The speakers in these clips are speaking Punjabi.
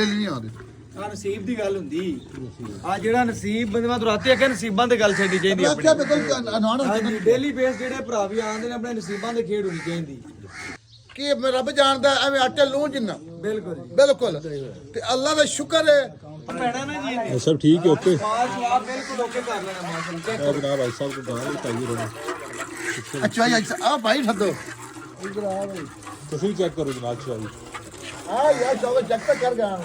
ਨਹੀਂ ਆਉਂਦੇ ਆ ਨਸੀਬ ਦੀ ਗੱਲ ਹੁੰਦੀ ਆ ਜਿਹੜਾ ਨਸੀਬ ਬੰਦੇ ਮੈਂ ਰਾਤੀ ਆਖਿਆ ਨਸੀਬਾਂ ਤੇ ਗੱਲ ਛੱਡੀ ਚਾਹੀਦੀ ਆਪਣੀ ਹਾਂਜੀ ਡੇਲੀ ਬੇਸ ਜਿਹੜੇ ਭਰਾ ਵੀ ਆਉਂਦੇ ਨੇ ਆਪਣੇ ਨਸੀਬਾਂ ਦੇ ਖੇਡ ਹੋਣੀ ਚਾਹੀਦੀ ਕਿ ਰੱਬ ਜਾਣਦਾ ਐਵੇਂ ਆਟੇ ਲੂਣ ਜਿੰਨਾ ਬਿਲਕੁਲ ਬਿਲਕੁਲ ਤੇ ਅੱਲਾ ਦਾ ਸ਼ੁਕਰ ਹੈ ਪੈਣਾ ਨਾ ਜੀ ਇਹਨੇ सब ठीक है ओके ਜਵਾਬ ਬਿਲਕੁਲ ਓਕੇ ਕਰ ਲੈਣਾ ਮਾਸ਼ਾਅੱਲਾ ਚੈੱਕ अब जनाब भाई साहब को गाँव चाहिए रहना ਅੱਛਾ ਜੀ ਆ ਭਾਈ ਸੱਦੋ ਤੁਸੀਂ ਚੈੱਕ ਕਰੋ ਜਨਾਬ ਚਵਾਈ ਆ ਯਾਰ ਚਲੋ ਚੈੱਕ ਤਾਂ ਕਰ ਗਿਆ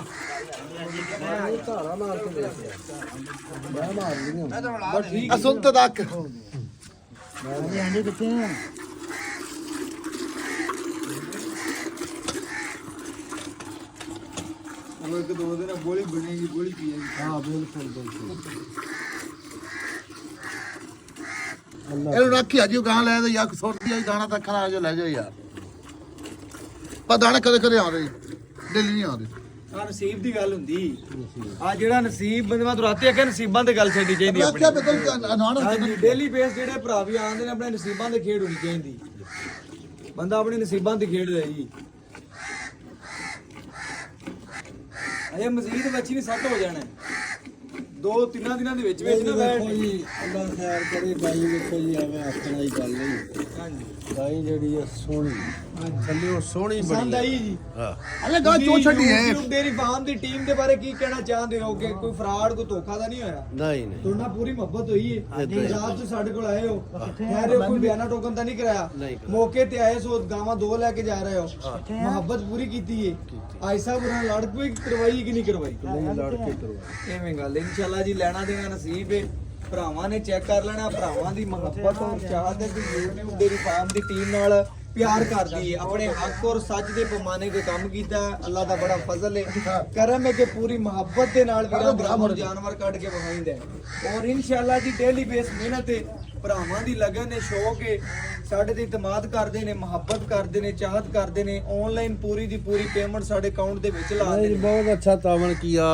ਅਸੁਲਤ ਤੱਕ ਉਹ ਇੱਕ ਦੋ ਦਿਨ ਗੋਲੀ ਬਣੇਗੀ ਗੋਲੀ ਪੀਏਗੀ ਹਾਂ ਬਿਲਕੁਲ ਬਿਲਕੁਲ ਇਹਨੂੰ ਰੱਖੀ ਅੱਜ ਗਾਂ ਲੈ ਤੇ ਯਾਰ ਸੁੱਟਦੀ ਆ ਦਾਣਾ ਤਾਂ ਖਾ ਜਾ ਲੈ ਜਾਓ ਯਾਰ ਪਰ ਦਾਣਾ ਕਦੇ ਕਦੇ ਆਉਂਦੇ ਦਿੱਲੀ ਨਹੀਂ ਆਉਂਦੇ ਆ ਨਸੀਬ ਦੀ ਗੱਲ ਹੁੰਦੀ ਆ ਜਿਹੜਾ ਨਸੀਬ ਬੰਦੇ ਮੈਂ ਰਾਤੀ ਆਖਿਆ ਨਸੀਬਾਂ ਤੇ ਗੱਲ ਛੱਡੀ ਚਾਹੀਦੀ ਆਪਣੀ ਹਾਂਜੀ ਡੇਲੀ ਬੇਸ ਜਿਹੜੇ ਭਰਾ ਵੀ ਆਉਂਦੇ ਨੇ ਆਪਣੇ ਨਸੀਬਾਂ ਦੇ ਖੇਡ ਹੋਣੀ ਚਾਹੀਦੀ ਬੰਦਾ ਆਪਣੀ ਨਸੀਬਾਂ ਤੇ ਖੇਡ ਰਿਹਾ ਜੀ ਅਜੇ ਮਜ਼ੀਦ ਬੱਚੀ ਨਹੀਂ ਸੱਟ ਹੋ ਜਾਣਾ 2-3 ਦਿਨਾਂ ਦੇ ਵਿੱਚ ਨਾ ਬੈਠ ਜੀ ਅੱਲਾ ਖੈਰ ਕਰੇ ਬਾਈ ਵੇਖੋ ਜੀ ਐਵੇਂ ਆਖਣਾ ਹੀ ਗੱਲ ਨਹੀਂ ਹਾਂਜੀ ਬਾਈ ਜਿਹੜੀ ਹੈ ਸੋਹਣੀ ਥੱਲੇ ਉਹ ਸੋਹਣੀ ਪਸੰਦ ਬੜੀ ਆਈ ਜੀ ਹਾਂ ਹਲੇ ਗਾਂ ਚੋ ਛੱਡੀ ਹੈ YouTube ਡੇਅਰੀ ਫਾਰਮ ਦੀ ਟੀਮ ਦੇ ਬਾਰੇ ਕੀ ਕਹਿਣਾ ਚਾਹੁੰਦੇ ਹੋ ਕਿ ਕੋਈ ਫਰਾਡ ਕੋਈ ਧੋਖਾ ਤਾਂ ਨਹੀਂ ਹੋਇਆ ਨਹੀਂ ਨਹੀਂ ਤੁਹਾਡਾ ਪੂਰੀ ਮੁਹੱਬਤ ਹੋਈ ਹੈ ਪੰਜਾਬ ਤੋਂ ਸਾਡੇ ਕੋਲ ਆਏ ਹੋ ਕਹਿ ਰਹੇ ਹੋ ਕੋਈ ਬਿਆਨਾ ਟੋਕਨ ਤਾਂ ਨਹੀਂ ਕਰਾਇਆ ਮੌਕੇ ਤੇ ਆਏ ਸੋ ਗਾਵਾਂ 2 ਲੈ ਕੇ ਜਾ ਰਹੇ ਹੋ ਮੁਹੱਬਤ ਪੂਰੀ ਕੀਤੀ ਹੈ ਆਈ ਸਾਹਿਬ ਨਾਲ ਲੜ ਕੋਈ ਕਰਵਾਈ ਕਿ ਨਹੀਂ ਕਰਵਾਈ ਨਹੀਂ ਲੜ ਕੇ ਕਰਵਾ ਐਵੇਂ ਗੱਲ ਇਨਸ਼ਾਅੱਲਾ ਜੀ ਲੈਣਾ ਦੇਣਾ ਨਸੀਬ ਹੈ ਭਰਾਵਾਂ ਨੇ ਚੈੱਕ ਕਰ ਲੈਣਾ ਭਰਾਵਾਂ ਦੀ ਮੁਹੱਬਤ ਔਰ ਚਾਹਤ ਹੈ ਕਿ YouTube ਡੇਅਰੀ ਫਾਰਮ ਦੀ ਟੀਮ ਨਾਲ ਪਿਆਰ ਕਰਦੀ ਹੈ ਆਪਣੇ ਹੱਕ ਔਰ ਸੱਚ ਦੇ ਪੈਮਾਨੇ ਤੇ ਕੰਮ ਕੀਤਾ ਹੈ ਅੱਲਾ ਦਾ ਬੜਾ ਫਜ਼ਲ ਹੈ ਕਰਮ ਹੈ ਕਿ ਪੂਰੀ ਮੁਹੱਬਤ ਦੇ ਨਾਲ ਵੀਰਾਂ ਭਰਾਵਾਂ ਨੂੰ ਜਾਨਵਰ ਕੱਢ ਕੇ ਵਹਾਈਂਦਾ ਹੈ ਔਰ ਇਨਸ਼ਾਅੱਲਾ ਜੀ ਡੇਲੀ ਬੇਸ ਮਿਹਨਤ ਹੈ ਭਰਾਵਾਂ ਦੀ ਲਗਨ ਹੈ ਸ਼ੌਕ ਹੈ ਸਾਡੇ ਤੇ ਇਤਮਾਦ ਕਰਦੇ ਨੇ ਮੁਹੱਬਤ ਕਰਦੇ ਨੇ ਚਾਹਤ ਕਰਦੇ ਨੇ ਆਨਲਾਈਨ ਪੂਰੀ ਦੀ ਪੂਰੀ ਪੇਮੈਂਟ ਸਾਡੇ ਅਕਾਊਂਟ ਦੇ ਵਿੱਚ ਲਾ ਨਹੀਂ ਦਿੰਦੇ ਬਹੁਤ ਅੱਛਾ ਤਾਵਨ ਕੀਆ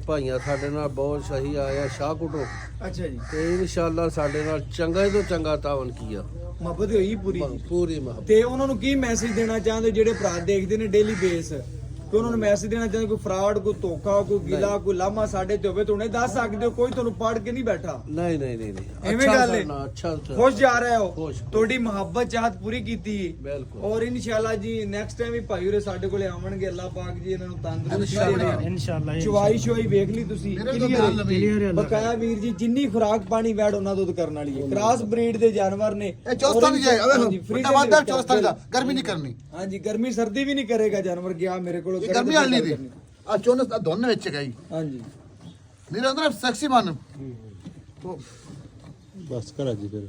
ਭਾਈਆਂ ਸਾਡੇ ਨਾਲ ਬਹੁਤ ਸਹੀ ਆਇਆ ਸ਼ਾਹਕੋਟੋਂ ਅੱਛਾ ਜੀ ਤੇ ਇਨਸ਼ਾਅੱਲਾ ਸਾਡੇ ਨਾਲ ਚੰਗਾ ਤੋਂ ਚੰਗਾ ਤਾਵਨ ਕੀਆ ਮੁਹੱਬਤ ਹੋਈ ਪੂਰੀ ਜੀ ਪੂਰੀ ਮੁਹੱਬਤ ਤੇ ਉਹਨਾਂ ਨੂੰ ਕੀ ਮੈਸੇਜ ਦੇਣਾ ਚਾਹੁੰਦੇ ਜਿਹੜੇ ਭਰਾ ਦੇਖਦੇ ਨੇ ਡੇਲੀ ਬੇਸ ਕਿ ਉਹਨਾਂ ਨੂੰ ਮੈਸੇਜ ਦੇਣਾ ਚਾਹੁੰਦੇ ਕੋਈ ਫਰਾਡ ਕੋਈ ਧੋਖਾ ਕੋਈ ਗਿਲਾ ਕੋਈ ਲਾਮਾ ਸਾਡੇ ਤੇ ਹੋਵੇ ਤੁਹਾਨੂੰ ਦੱਸ ਸਕਦੇ ਹੋ ਕੋਈ ਤੁਹਾਨੂੰ ਪੜ ਕੇ ਨਹੀਂ ਬੈਠਾ ਨਹੀਂ ਨਹੀਂ ਨਹੀਂ ਨਹੀਂ ਐਵੇਂ ਗੱਲ ਹੈ ਅੱਛਾ ਖੁਸ਼ ਜਾ ਰਹੇ ਹੋ ਖੁਸ਼। ਤੁਹਾਡੀ ਮੁਹੱਬਤ ਚਾਹਤ ਪੂਰੀ ਕੀਤੀ ਬਿਲਕੁਲ। ਔਰ ਇਨਸ਼ਾਅੱਲਾ ਜੀ ਨੈਕਸਟ ਟਾਈਮ ਵੀ ਭਾਈ ਉਰੇ ਸਾਡੇ ਕੋਲੇ ਆਵਣਗੇ ਅੱਲਾਹ ਪਾਕ ਜੀ ਇਹਨਾਂ ਨੂੰ ਤੰਦਰੁਸਤੀ ਦੇ ਇਨਸ਼ਾਅੱਲਾ ਚੁਵਾਈ ਸ਼ੁਆਈ ਵੇਖ ਲਈ ਤੁਸੀਂ ਬਕਾਇਆ ਵੀਰ ਜੀ ਜਿੰਨੀ ਖੁਰਾਕ ਪਾਣੀ ਵੈੜ ਉਹਨਾਂ ਦੁੱਧ ਕਰਨ ਵਾਲੀ ਹੈ ਕ੍ਰਾਸ ਬਰੀਡ ਦੇ ਜਾਨਵਰ ਨੇ ਇਹ ਚੌਸਤਾ ਨਹੀਂ ਜਾਏ ਹਾਂਜੀ, ਅਵੇ ਵੱਡਾ ਵਾਦਾ ਚੌਸਤਾ ਦਾ ਗਰਮੀ ਨਹੀਂ ਕਰਨੀ ਹਾਂਜੀ ਗਰਮੀ ਸਰਦੀ ਵੀ ਨਹੀਂ ਕਰੇਗਾ ਜਾਨਵਰ ਗਿਆ ਮੇਰੇ ਕੋਲ ਇਹ ਗਰਮੀ ਵਾਲੀ ਨਹੀਂ ਦੀ ਆ ਚੋਨਸ ਦਾ ਦੋਨ ਵਿੱਚ ਗਈ ਹਾਂਜੀ ਮੇਰੇ ਅੰਦਰ ਸੈਕਸੀ ਮਨ बस करा जी फिर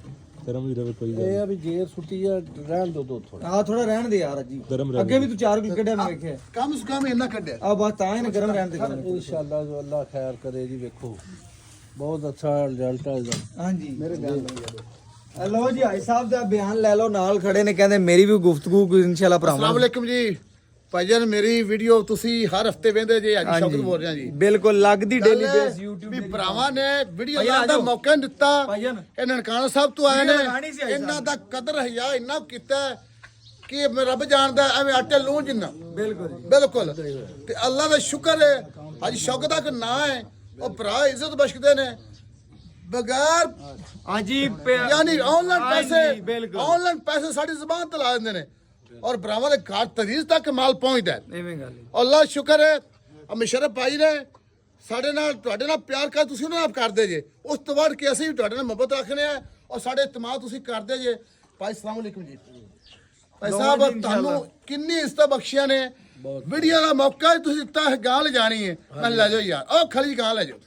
गरम ही रहे कोई ਇਹ ਆ ਵੀ ਜੇ ਛੁੱਟੀ ਆ ਰਹਿਣ ਦੋ ਥੋੜਾ ਆ ਥੋੜਾ ਰਹਿਣ ਦੇ ਯਾਰ ਜੀ ਗਰਮ ਰਹਿਣ ਅੱਗੇ ਵੀ ਤੂੰ 4 ਕਿਲੋ ਕੱਢਿਆ ਮੈਂ ਵੇਖਿਆ ਕੰਮ ਸ ਕੰਮ ਇੰਨਾ ਕੱਢਿਆ ਆ ਬਸ ਤਾਂ ਇਹਨੇ ਗਰਮ ਰਹਿਣ ਦੇ ਕਹਿੰਦੇ। ਇਨਸ਼ਾਅੱਲਾ ਜੋ ਅੱਲਾ ਖੈਰ ਕਰੇ ਜੀ ਵੇਖੋ ਬਹੁਤ ਅੱਛਾ ਰਿਜ਼ਲਟ ਆ ਇਹਦਾ ਹਾਂਜੀ ਮੇਰੇ ਬਿਆਨ ਲਓ ਜੀ ਭਾਈ ਸਾਹਿਬ ਦਾ ਬਿਆਨ ਲੈ ਲਓ ਨਾਲ ਖੜੇ ਨੇ ਕਹਿੰਦੇ ਮੇਰੀ ਵੀ ਗੁਫ਼ਤਗੂ ਇਨਸ਼ਾਅੱਲਾ ਅਸਲਾਮ ਭਰਾਵਾਂ ਅਲੈਕੁਮ ਜੀ ਭਾਈਜਾਨ ਮੇਰੀ ਵੀਡੀਓ ਤੁਸੀਂ ਹਰ ਹਫਤੇ ਵੇਂਦੇ ਜੇ ਅੱਜ ਸ਼ੌਕਤ ਬੋਲ ਰਿਹਾ ਜੀ ਬਿਲਕੁਲ ਲੱਗਦੀ ਡੇਲੀ ਗੱਲ ਬੇਸ YouTube ਵੀ ਤੇ ਭਰਾਵਾਂ ਨੇ ਵੀਡੀਓ ਭਾਈਜਾਨ ਲਾਉਣ ਦਾ ਆਜੋ। ਮੌਕਾ ਨਹੀਂ ਦਿੱਤਾ ਭਾਈਜਾਨ। ਇਹ ਨਨਕਾਣਾ ਸਾਹਿਬ ਤੋਂ ਆਏ ਵੀਡੀਓ ਲਗਾਉਣੀ ਸੀ ਨੇ ਭਾਈ ਇਹਨਾਂ ਦਾ ਕਦਰ ਹਿਆ ਇੰਨਾ ਕੀਤਾ ਕਿ ਰੱਬ ਜਾਣਦਾ ਐਵੇਂ ਆਟੇ ਲੂਣ ਜਿੰਨਾ ਬਿਲਕੁਲ ਜੀ ਬਿਲਕੁਲ ਤੇ ਅੱਲਾ ਦਾ ਸ਼ੁਕਰ ਹੈ ਅੱਜ ਸ਼ੌਕਤ ਦਾ ਨਾਂ ਹੈ ਉਹ ਭਰਾ ਇੱਜ਼ਤ ਬਖਸ਼ਦੇ ਨੇ ਬਗੈਰ ਹਾਂਜੀ ਯਾਨੀ ਆਨਲਾਈਨ ਹਾਂਜੀ, ਪੈਸੇ ਬਿਲਕੁਲ ਆਨਲਾਈਨ ਪੈਸੇ ਸਾਡੀ ਜ਼ੁਬਾਨ ਤੇ ਲਾ ਦਿੰਦੇ ਨੇ ਔਰ ਭਰਾਵਾਂ ਦੇ ਘਰ ਤਰੀਜ਼ ਤੱਕ ਮਾਲ ਪਹੁੰਚਦਾ ਹੈ ਐਵੇਂ ਗੱਲ ਹੈ। ਅੱਲਾ ਸ਼ੁਕਰ ਹੈ ਅਮਸ਼ਰਫ ਭਾਈ ਨੇ ਸਾਡੇ ਨਾਲ ਤੁਹਾਡੇ ਨਾਲ ਪਿਆਰ ਕਰ ਤੁਸੀਂ ਉਹਨਾਂ ਨਾਲ ਕਰਦੇ ਜੇ ਉਸ ਤੋਂ ਬਾਅਦ ਕਿ ਅਸੀਂ ਵੀ ਤੁਹਾਡੇ ਨਾਲ ਮੁਹੱਬਤ ਰੱਖਣੇ ਆ ਔਰ ਸਾਡੇ ਇਤਮਾਦ ਤੁਸੀਂ ਕਰਦੇ ਜੇ ਭਾਈ ਅਸਲਾਮ ਅਲੈਕੁਮ ਜੀ ਭਾਈ ਸਾਹਿਬ ਤੁਹਾਨੂੰ ਕਿੰਨੀ ਇੱਜ਼ਤ ਬਖਸ਼ੀਆਂ ਨੇ ਵੀਡੀਓ ਦਾ ਮੌਕਾ ਤੁਸੀਂ ਦਿੱਤਾ ਹੈ ਗਾਂ ਲੈ ਜਾਣੀ ਹੈ ਮੈਂ ਲੈ ਜਾਓ ਯਾਰ ਉਹ ਖਲੀ ਗਾਂ ਲੈ ਜਾਓ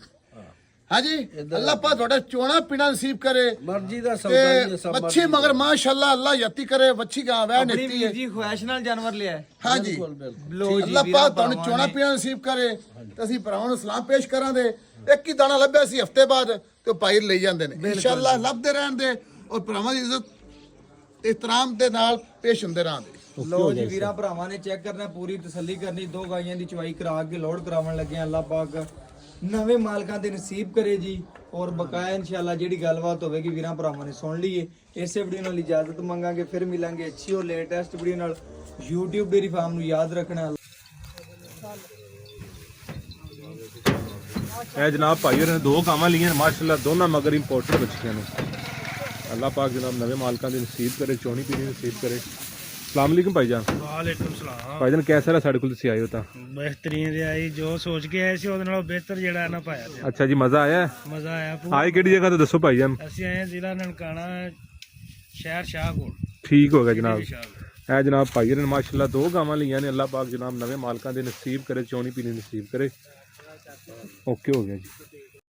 ਹਾਂਜੀ ਅੱਲਾਹ ਪਾ ਤੁਹਾਡਾ ਚੋਣਾ ਪੀਣਾ ਨਸੀਬ ਕਰੇ ਮਰਜ਼ੀ ਦਾ ਸੌਦਾ ਜੀ ਸਭ ਮੱਛੀ ਮਗਰ ਮਾਸ਼ਾਅੱਲਾ ਅੱਲਾਹ ਯਤੀ ਕਰੇ ਵੱਛੀ ਗਾਂ ਵੈ ਆਪਣੀ ਨੀਤੀ ਵੀਰ ਜੀ ਖੁਆਇਸ਼ ਨਾਲ ਜਾਨਵਰ ਲਿਆ ਹੈ। ਹਾਂਜੀ ਲੋ ਜੀ ਅੱਲਾਹ ਵੀਰਾਂ ਪਾਕ ਤੁਹਾਨੂੰ ਭਰਾਵਾਂ ਚੋਣਾ ਨੇ। ਪੀਣਾ ਨਸੀਬ ਕਰੇ ਤੇ ਅਸੀਂ ਭਰਾਵਾਂ ਨੂੰ ਸਲਾਮ ਪੇਸ਼ ਕਰਾਂਗੇ ਇੱਕ ਹੀ ਦਾਣਾ ਲੱਭਿਆ ਸੀ ਹਫਤੇ ਬਾਅਦ ਤੇ ਭਾਈ ਲਈ ਜਾਂਦੇ ਨੇ ਇਨਸ਼ਾਅੱਲਾ ਲੱਭਦੇ ਰਹਿਣ ਦੇ ਔਰ ਭਰਾਵਾਂ ਦੀ ਇੱਜ਼ਤ ਇhtਰਾਮ ਦੇ ਨਾਲ ਪੇਸ਼ ਹੁੰਦੇ ਰਹਾਂਗੇ ਲੋ ਜੀ ਵੀਰਾਂ ਭਰਾਵਾਂ ਨੇ ਚੈੱਕ ਕਰਨਾ ਪੂਰੀ ਤਸੱਲੀ ਕਰਨੀ 2 ਗਾਈਆਂ ਦੀ ਚਵਾਈ ਕਰਾ ਕੇ ਲੋਡ ਕਰਾਉਣ ਲੱਗੇ ਆ ਅੱਲਾਹ ਪਾਕ ਨਵੇਂ ਮਾਲਕਾਂ ਦੇ ਨਸੀਬ ਕਰੇ ਜੀ ਔਰ ਬਕਾਇਆ ਇਨਸ਼ਾਅੱਲਾ ਜਿਹੜੀ ਗੱਲਬਾਤ ਹੋਵੇਗੀ ਵੀਰਾਂ ਭਰਾਵਾਂ ਨੇ ਸੁਣ ਲਈਏ ਇਸੇ ਵੀਡੀਓ ਨਾਲ ਇਜਾਜ਼ਤ ਮੰਗਾਂਗੇ ਫਿਰ ਮਿਲਾਂਗੇ ਅੱਛੀ ਔਰ ਲੇਟੈਸਟ ਵੀਡੀਓ ਨਾਲ YouTube ਡੇਅਰੀ ਫਾਰਮ ਨੂੰ ਯਾਦ ਰੱਖਣਾ ਇਹ ਜਨਾਬ ਭਾਈ ਹੋਰਾਂ ਨੇ 2 ਗਾਵਾਂ ਲਈਆਂ ਮਾਸ਼ਾਅੱਲਾ, ਦੋਨਾਂ ਮਗਰ ਇੰਪੋਰਟਡ ਬੱਚੀਆਂ ਨੇ। ਅੱਲਾਹ ਪਾਕ ਜਨਾਬ ਨਵੇਂ ਮਾਲਕਾਂ ਦੀ ਨਸੀਬ करे, ਚੋਣੀ ਪੀਣੀ ਨਸੀਬ करे। अस्सलाम वालेकुम भाईजान। ਵਾਲੇਕੁਮ ਸਲਾਮ। भाईजान कैसा रहा साढ़े को तुसी आए हो ਤਾਂ? ਬਿਹਤਰੀਨ ਰਿਹਾ ਜੀ, ਜੋ ਸੋਚ ਕੇ ਆਏ ਸੀ ਉਹਦੇ ਨਾਲੋਂ ਬਿਹਤਰ ਜਿਹੜਾ ਨਾ ਪਾਇਆ ਜੀ। अच्छा जी, मजा आया? ਮਜ਼ਾ ਆਇਆ ਪੂਰਾ। आए किहड़ी जगह तो दसो भाईजान। ਅਸੀਂ ਆਏ ਜ਼ਿਲ੍ਹਾ ਨਨਕਾਣਾ, ਸ਼ਹਿਰ ਸ਼ਾਹਕੋਟ। ठीक हो गया जनाब। ਸ਼ਾਹਕੋਟ। ਇਹ ਜਨਾਬ ਭਾਈ ਨੇ ਮਾਸ਼ਾਅੱਲਾ 2 ਗਾਵਾਂ ਲਈਆਂ ਨੇ। ਅੱਲਾਹ ਪਾਕ ਜਨਾਬ ਨਵੇਂ ਮਾਲਕਾਂ ਦੇ ਨਸੀਬ करे, ਚੋਣੀ ਪੀਣੀ ਨਸੀਬ करे। ਓਕੇ ਹੋ ਗਿਆ ਜੀ।